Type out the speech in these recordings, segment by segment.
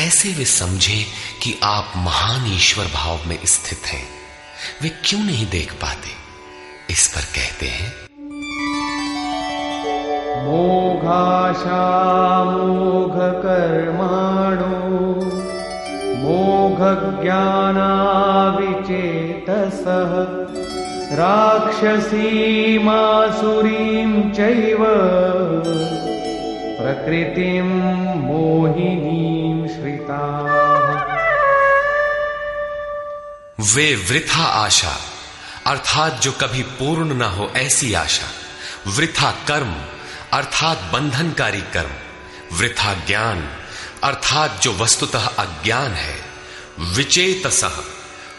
कैसे वे समझे कि आप महान ईश्वर भाव में स्थित हैं? वे क्यों नहीं देख पाते? इस पर कहते हैं, मोघाशा मोघ कर्माणो मोघ ज्ञानाविचेतसः राक्षसीमासुरीं चैव प्रकृतिं मोहिनीं श्रिताः। वे वृथा आशा अर्थात जो कभी पूर्ण न हो ऐसी आशा, वृथा कर्म अर्थात बंधनकारी कर्म, वृथा ज्ञान अर्थात जो वस्तुतः अज्ञान है, विचेतसः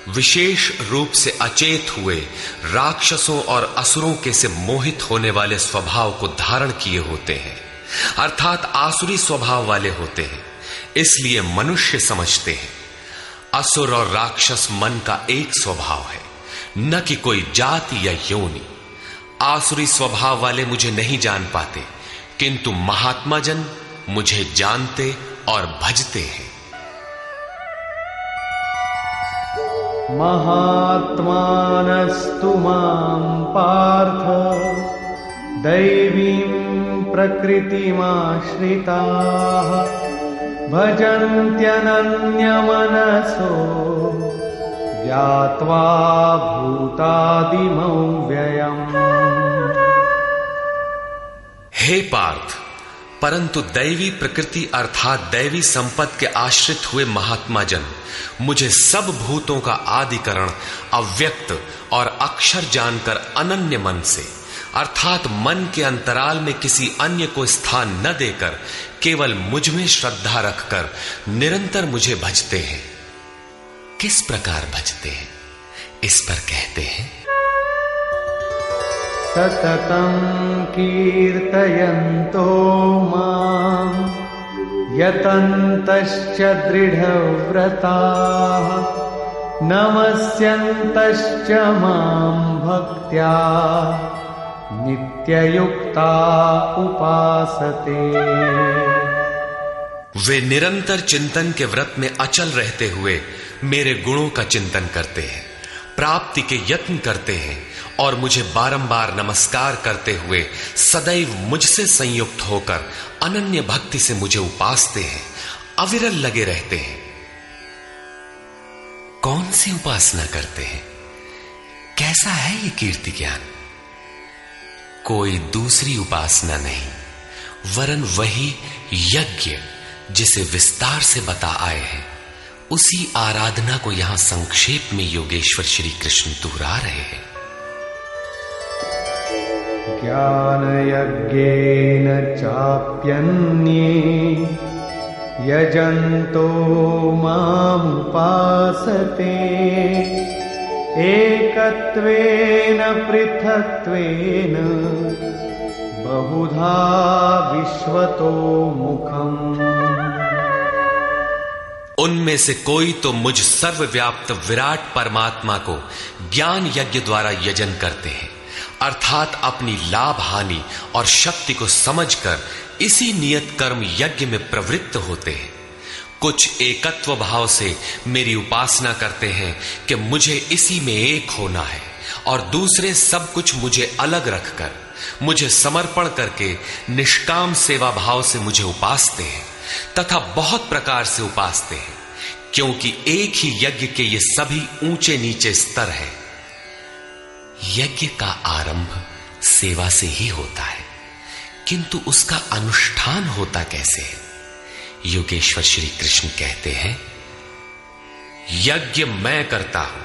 विशेष रूप से अचेत हुए राक्षसों और असुरों के से मोहित होने वाले स्वभाव को धारण किए होते हैं, अर्थात आसुरी स्वभाव वाले होते हैं, इसलिए मनुष्य समझते हैं। असुर और राक्षस मन का एक स्वभाव है, न कि कोई जाति या योनि। आसुरी स्वभाव वाले मुझे नहीं जान पाते, किंतु महात्मा जन मुझे जानते और भजते हैं। महात्मानस्तु मां पार्थ दैवीं प्रकृतिमाश्रिताः भजन्त्यनन्यमनसो ज्ञात्वा भूतादिमं व्ययम्। हे पार्थ, परंतु दैवी प्रकृति अर्थात दैवी संपत्ति के आश्रित हुए महात्मा जन मुझे सब भूतों का आदिकरण अव्यक्त और अक्षर जानकर अनन्य मन से अर्थात मन के अंतराल में किसी अन्य को स्थान न देकर केवल मुझ में श्रद्धा रखकर निरंतर मुझे भजते हैं। किस प्रकार भजते हैं? इस पर कहते हैं, सततं कीर्तयन्तो मां यतन्तश्च दृढव्रताः नमस्यन्तश्च मां भक्त्या नित्ययुक्ता उपासते। वे निरंतर चिंतन के व्रत में अचल रहते हुए मेरे गुणों का चिंतन करते हैं, प्राप्ति के यत्न करते हैं और मुझे बारंबार नमस्कार करते हुए सदैव मुझसे संयुक्त होकर अनन्य भक्ति से मुझे उपासते हैं, अविरल लगे रहते हैं। कौन सी उपासना करते हैं? कैसा है ये कीर्ति ज्ञान? कोई दूसरी उपासना नहीं, वरन वही यज्ञ जिसे विस्तार से बता आए हैं, उसी आराधना को यहां संक्षेप में योगेश्वर श्री कृष्ण दोहरा रहे हैं। ज्ञान यज्ञेन चाप्यन्ये यजन्तो मामुपासते एकत्वेन पृथक्त्वेन बहुधा विश्वतो मुखम्। उनमें से कोई तो मुझ सर्वव्याप्त विराट परमात्मा को ज्ञान यज्ञ द्वारा यजन करते हैं, अर्थात अपनी लाभ हानि और शक्ति को समझकर इसी नियत कर्म यज्ञ में प्रवृत्त होते हैं। कुछ एकत्व भाव से मेरी उपासना करते हैं कि मुझे इसी में एक होना है, और दूसरे सब कुछ मुझे अलग रखकर मुझे समर्पण करके निष्काम सेवा भाव से मुझे उपासते हैं तथा बहुत प्रकार से उपासते हैं, क्योंकि एक ही यज्ञ के ये सभी ऊंचे नीचे स्तर हैं। यज्ञ का आरंभ सेवा से ही होता है, किंतु उसका अनुष्ठान होता कैसे है? योगेश्वर श्री कृष्ण कहते हैं, यज्ञ मैं करता हूं,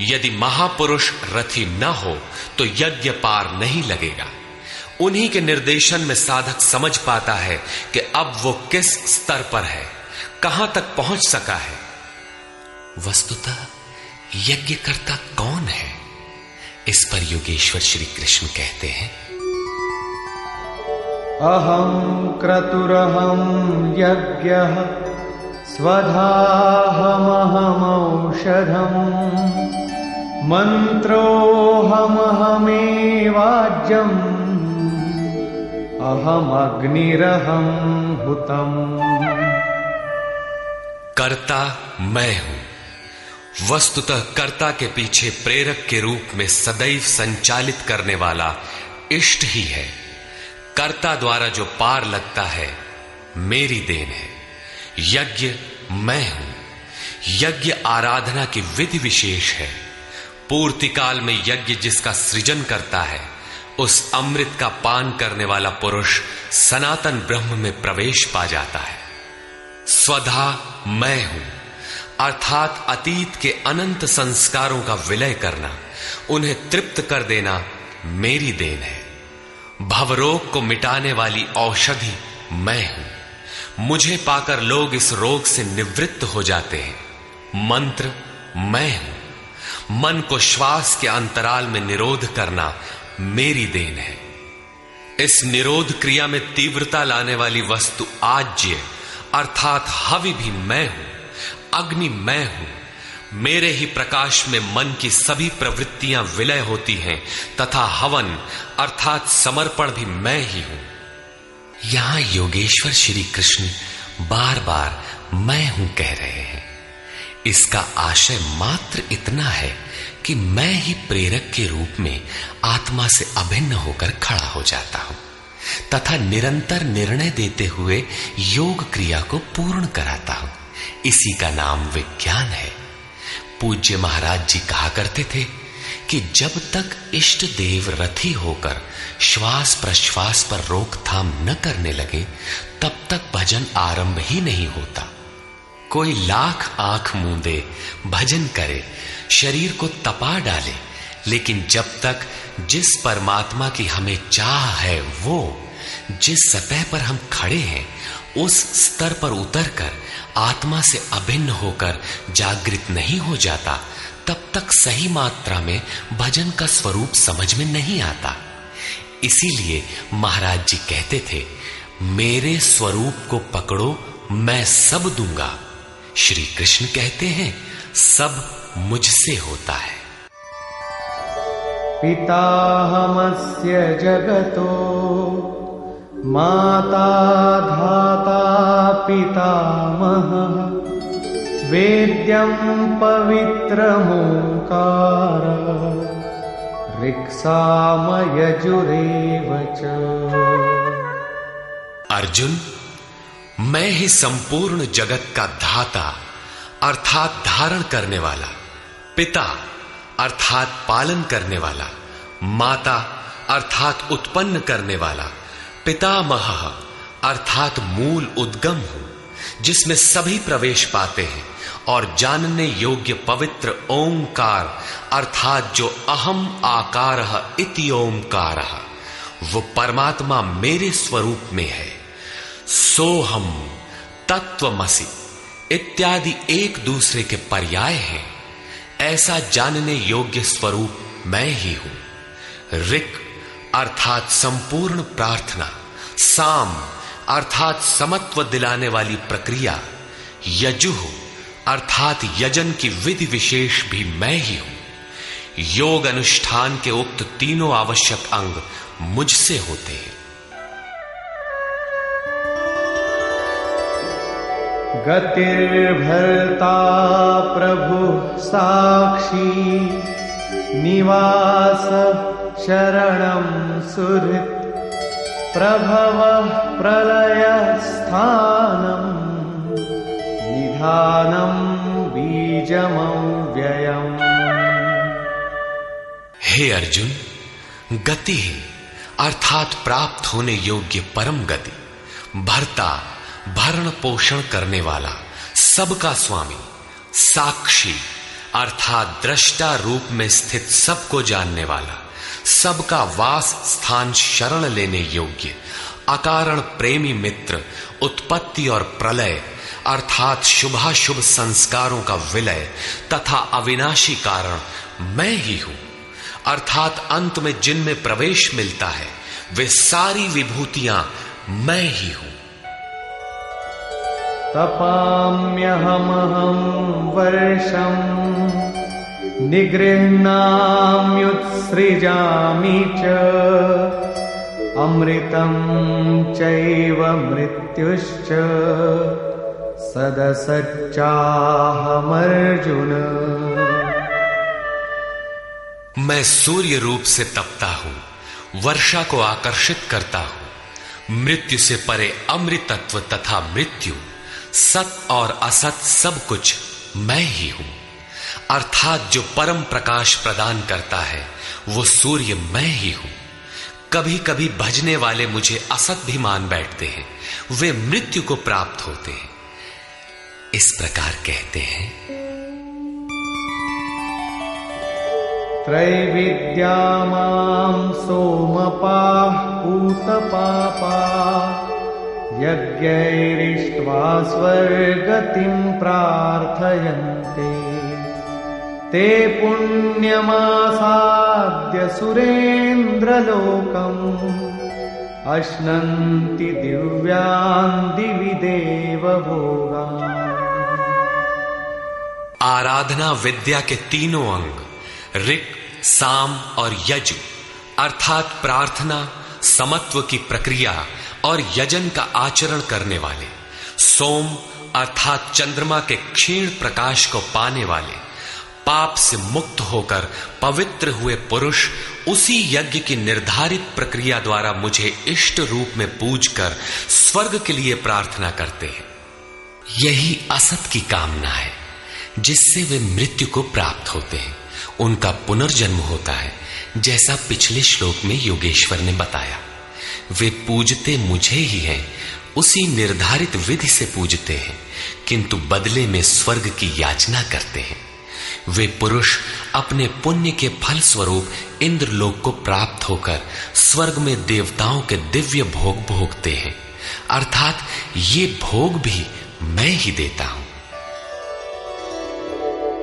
यदि महापुरुष रथी न हो तो यज्ञ पार नहीं लगेगा। उन्हीं के निर्देशन में साधक समझ पाता है कि अब वो किस स्तर पर है, कहां तक पहुंच सका है। वस्तुतः यज्ञ करता कौन है? इस पर योगेश्वर श्री कृष्ण कहते हैं, अहं क्रतुरहं यज्ञः स्वधाहमहमौषधम् मन्त्रोऽहमहमेवाज्यम् अहमग्निरहं हुतम्। कर्ता मैं हूं। वस्तुतः कर्ता के पीछे प्रेरक के रूप में सदैव संचालित करने वाला इष्ट ही है। कर्ता द्वारा जो पार लगता है मेरी देन है। यज्ञ मैं हूं। यज्ञ आराधना की विधि विशेष है। पूर्ति काल में यज्ञ जिसका सृजन करता है, उस अमृत का पान करने वाला पुरुष सनातन ब्रह्म में प्रवेश पा जाता है। स्वधा मैं हूं, अर्थात अतीत के अनंत संस्कारों का विलय करना, उन्हें तृप्त कर देना मेरी देन है। भवरोग को मिटाने वाली औषधि मैं हूं। मुझे पाकर लोग इस रोग से निवृत्त हो जाते हैं। मंत्र मैं हूं। मन को श्वास के अंतराल में निरोध करना मेरी देन है। इस निरोध क्रिया में तीव्रता लाने वाली वस्तु आज्य अर्थात हवि भी मैं हूं। अग्नि मैं हूं। मेरे ही प्रकाश में मन की सभी प्रवृत्तियां विलय होती हैं तथा हवन अर्थात समर्पण भी मैं ही हूं। यहां योगेश्वर श्री कृष्ण बार बार मैं हूं कह रहे हैं। इसका आशय मात्र इतना है कि मैं ही प्रेरक के रूप में आत्मा से अभिन्न होकर खड़ा हो जाता हूं तथा निरंतर निर्णय देते हुए योग क्रिया को पूर्ण कराता हूं। इसी का नाम विज्ञान है। पूज्य महाराज जी कहा करते थे कि जब तक इष्ट देव रथी होकर श्वास प्रश्वास पर रोकथाम न करने लगे तब तक भजन आरंभ ही नहीं होता। कोई लाख आंख मूंदे भजन करे, शरीर को तपा डाले, लेकिन जब तक जिस परमात्मा की हमें चाह है वो जिस सतह पर हम खड़े हैं उस स्तर पर उतरकर आत्मा से अभिन्न होकर जागृत नहीं हो जाता, तब तक सही मात्रा में भजन का स्वरूप समझ में नहीं आता। इसीलिए महाराज जी कहते थे, मेरे स्वरूप को पकड़ो, मैं सब दूंगा। श्री कृष्ण कहते हैं, सब मुझसे होता है। पिताहमस्य जगतो माता धाता पितामहः वेद्यं पवित्रमोंकार ऋक्साम यजुरेव च। अर्जुन, मैं ही संपूर्ण जगत का धाता अर्थात धारण करने वाला, पिता अर्थात पालन करने वाला, माता अर्थात उत्पन्न करने वाला, पितामह अर्थात मूल उद्गम हूं जिसमें सभी प्रवेश पाते हैं, और जानने योग्य पवित्र ओंकार अर्थात जो अहम आकारः इति ओंकारः, वो परमात्मा मेरे स्वरूप में है। सोहम, तत्वमसि इत्यादि एक दूसरे के पर्याय हैं। ऐसा जानने योग्य स्वरूप मैं ही हूं। ऋक् अर्थात संपूर्ण प्रार्थना, साम अर्थात समत्व दिलाने वाली प्रक्रिया, यजुः अर्थात यजन की विधि विशेष भी मैं ही हूं। योग अनुष्ठान के उक्त तीनों आवश्यक अंग मुझसे होते हैं। गतिर्भर्ता प्रभु साक्षी निवास शरणं सुहृत् प्रभवः प्रलय स्थानं निधानं बीजमव्ययम्। हे अर्जुन, गति है अर्थात प्राप्त होने योग्य परम गति, भर्ता भरण पोषण करने वाला, सबका स्वामी, साक्षी अर्थात दृष्टा रूप में स्थित सबको जानने वाला, सबका वास स्थान शरण लेने योग्य, अकारण प्रेमी मित्र, उत्पत्ति और प्रलय अर्थात शुभाशुभ संस्कारों का विलय तथा अविनाशी कारण मैं ही हूं, अर्थात अंत में जिनमें प्रवेश मिलता है वे सारी विभूतियां मैं ही हूं। तपाम्यहमहं वर्षं निगृह्णाम्युत्सृजामि च अमृतं चैव मृत्युश्च सदसच्चाहमर्जुन। मैं सूर्य रूप से तपता हूं, वर्षा को आकर्षित करता हूं, मृत्यु से परे अमृतत्व तथा मृत्यु, सत और असत सब कुछ मैं ही हूं। अर्थात जो परम प्रकाश प्रदान करता है वो सूर्य मैं ही हूं। कभी कभी भजने वाले मुझे असत भी मान बैठते हैं, वे मृत्यु को प्राप्त होते हैं। इस प्रकार कहते हैं, त्रैविद्या मां सोमपाः पूतपापाः यज्ञैरिष्ट्वा स्वर्गतिं प्रार्थयन्ते। ते पुण्यमासाद्य सुरेन्द्रलोकम् अश्नन्ति दिव्यान् दिवि देवभोगान्। आराधना विद्या के तीनों अंग ऋक्, साम और यजु अर्थात प्रार्थना, समत्व की प्रक्रिया और यजन का आचरण करने वाले, सोम अर्थात चंद्रमा के क्षीण प्रकाश को पाने वाले, पाप से मुक्त होकर पवित्र हुए पुरुष उसी यज्ञ की निर्धारित प्रक्रिया द्वारा मुझे इष्ट रूप में पूजकर स्वर्ग के लिए प्रार्थना करते हैं। यही असत की कामना है जिससे वे मृत्यु को प्राप्त होते हैं, उनका पुनर्जन्म होता है, जैसा पिछले श्लोक में योगेश्वर ने बताया। वे पूजते मुझे ही हैं, उसी निर्धारित विधि से पूजते हैं, किंतु बदले में स्वर्ग की याचना करते हैं। वे पुरुष अपने पुण्य के फल स्वरूप इंद्रलोक को प्राप्त होकर स्वर्ग में देवताओं के दिव्य भोग भोगते हैं, अर्थात ये भोग भी मैं ही देता हूं।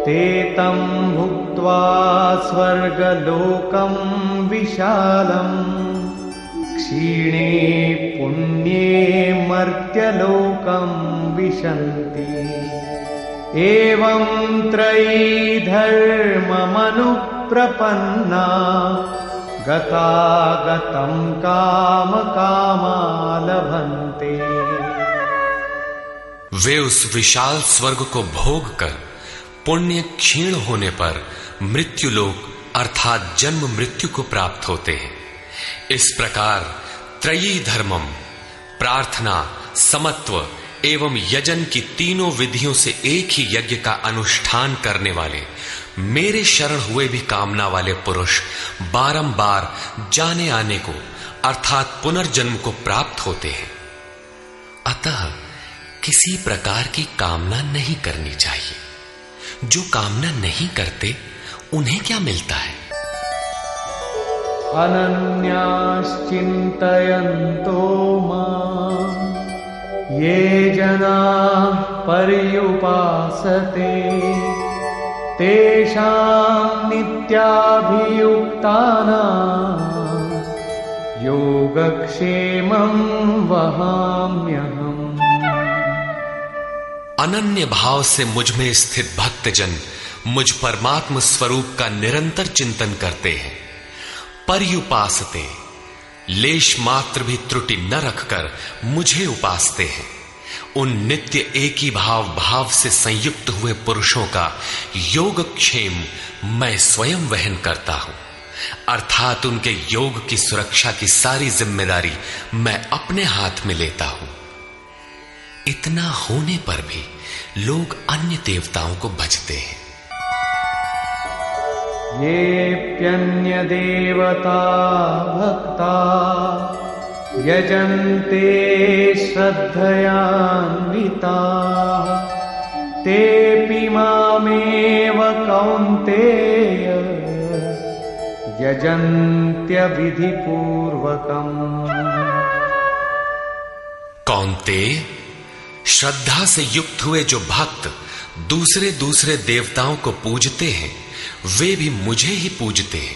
ते तं भुक्त्वा स्वर्गलोकं विशालम् क्षीणे पुण्ये मर्त्यलोकं विशन्ति। एवं त्रयी धर्ममनुप्रपन्ना गतागतं कामकामा लभन्ते। वे उस विशाल स्वर्ग को भोग कर पुण्य क्षीण होने पर मृत्युलोक अर्थात जन्म मृत्यु को प्राप्त होते हैं। इस प्रकार त्रयी धर्मम प्रार्थना, समत्व एवं यजन की तीनों विधियों से एक ही यज्ञ का अनुष्ठान करने वाले मेरे शरण हुए भी कामना वाले पुरुष बारंबार जाने आने को अर्थात पुनर्जन्म को प्राप्त होते हैं। अतः किसी प्रकार की कामना नहीं करनी चाहिए। जो कामना नहीं करते उन्हें क्या मिलता है? अनन्याश्चिन्तयन्तो मां ये जनाः पर्युपासते तेषां नित्याभियुक्तानां योगक्षेमं वहाम्यहम्। अनन्य भाव से मुझ में स्थित भक्तजन मुझ परमात्म स्वरूप का निरंतर चिंतन करते हैं। पर्युपासते लेश मात्र भी त्रुटि न रखकर मुझे उपासते हैं। उन नित्य एक ही भाव से संयुक्त हुए पुरुषों का योगक्षेम मैं स्वयं वहन करता हूं, अर्थात उनके योग की सुरक्षा की सारी जिम्मेदारी मैं अपने हाथ में लेता हूं। इतना होने पर भी लोग अन्य देवताओं को भजते हैं। येऽप्यन्य देवता भक्ता यजन्ते श्रद्धयान्विताः तेऽपि मामेव कौन्तेय यजन्त्य विधिपूर्वकम्। कौन्तेय, श्रद्धा से युक्त हुए जो भक्त दूसरे दूसरे देवताओं को पूजते हैं वे भी मुझे ही पूजते हैं।